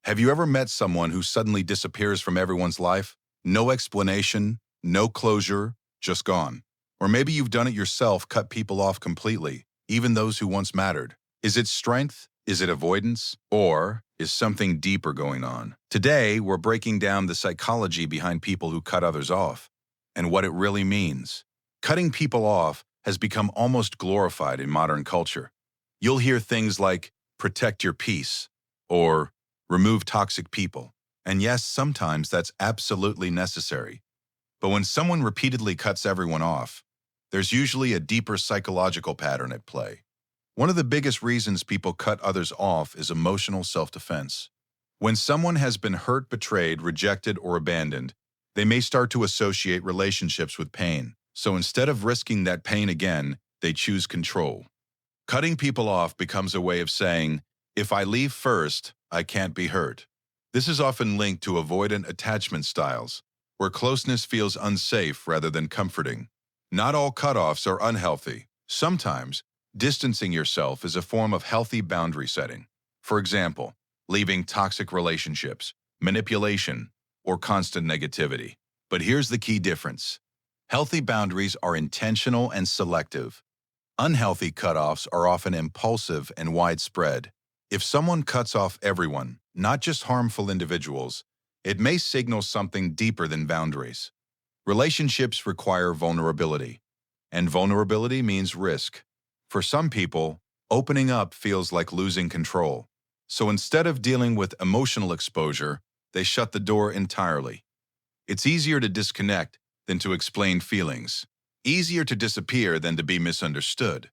Have you ever met someone who suddenly disappears from everyone's life? No explanation, no closure, just gone. Or maybe you've done it yourself, cut people off completely, even those who once mattered. Is it strength? Is it avoidance? Or is something deeper going on? Today, we're breaking down the psychology behind people who cut others off and what it really means. Cutting people off has become almost glorified in modern culture. You'll hear things like, protect your peace, or remove toxic people. And yes, sometimes that's absolutely necessary. But when someone repeatedly cuts everyone off, there's usually a deeper psychological pattern at play. One of the biggest reasons people cut others off is emotional self-defense. When someone has been hurt, betrayed, rejected, or abandoned, they may start to associate relationships with pain. So instead of risking that pain again, they choose control. Cutting people off becomes a way of saying, if I leave first, I can't be hurt. This is often linked to avoidant attachment styles, where closeness feels unsafe rather than comforting. Not all cutoffs are unhealthy. Sometimes, distancing yourself is a form of healthy boundary setting. For example, leaving toxic relationships, manipulation, or constant negativity. But here's the key difference. Healthy boundaries are intentional and selective. Unhealthy cutoffs are often impulsive and widespread. If someone cuts off everyone, not just harmful individuals, it may signal something deeper than boundaries. Relationships require vulnerability, and vulnerability means risk. For some people, opening up feels like losing control. So instead of dealing with emotional exposure, they shut the door entirely. It's easier to disconnect than to explain feelings. Easier to disappear than to be misunderstood.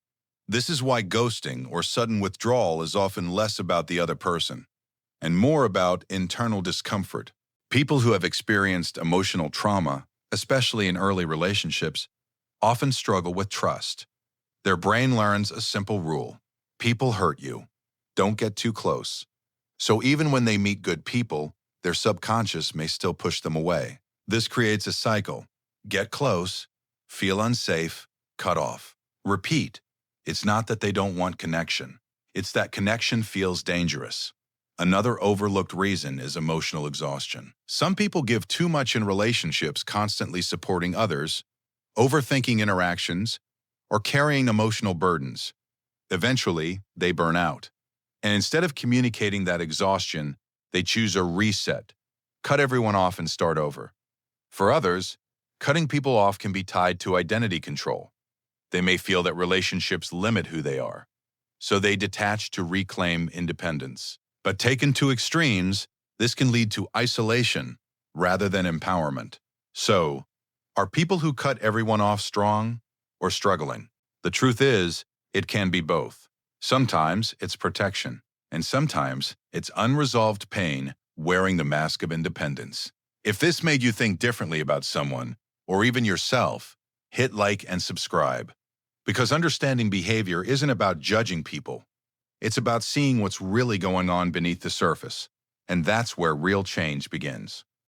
This is why ghosting or sudden withdrawal is often less about the other person and more about internal discomfort. People who have experienced emotional trauma, especially in early relationships, often struggle with trust. Their brain learns a simple rule. People hurt you. Don't get too close. So even when they meet good people, their subconscious may still push them away. This creates a cycle. Get close, feel unsafe, cut off. Repeat. It's not that they don't want connection. It's that connection feels dangerous. Another overlooked reason is emotional exhaustion. Some people give too much in relationships, constantly supporting others, overthinking interactions, or carrying emotional burdens. Eventually, they burn out. And instead of communicating that exhaustion, they choose a reset, cut everyone off and start over. For others, cutting people off can be tied to identity control. They may feel that relationships limit who they are, so they detach to reclaim independence. But taken to extremes, this can lead to isolation rather than empowerment. So, are people who cut everyone off strong or struggling? The truth is, it can be both. Sometimes it's protection, and sometimes it's unresolved pain wearing the mask of independence. If this made you think differently about someone, or even yourself, hit like and subscribe. Because understanding behavior isn't about judging people. It's about seeing what's really going on beneath the surface. And that's where real change begins.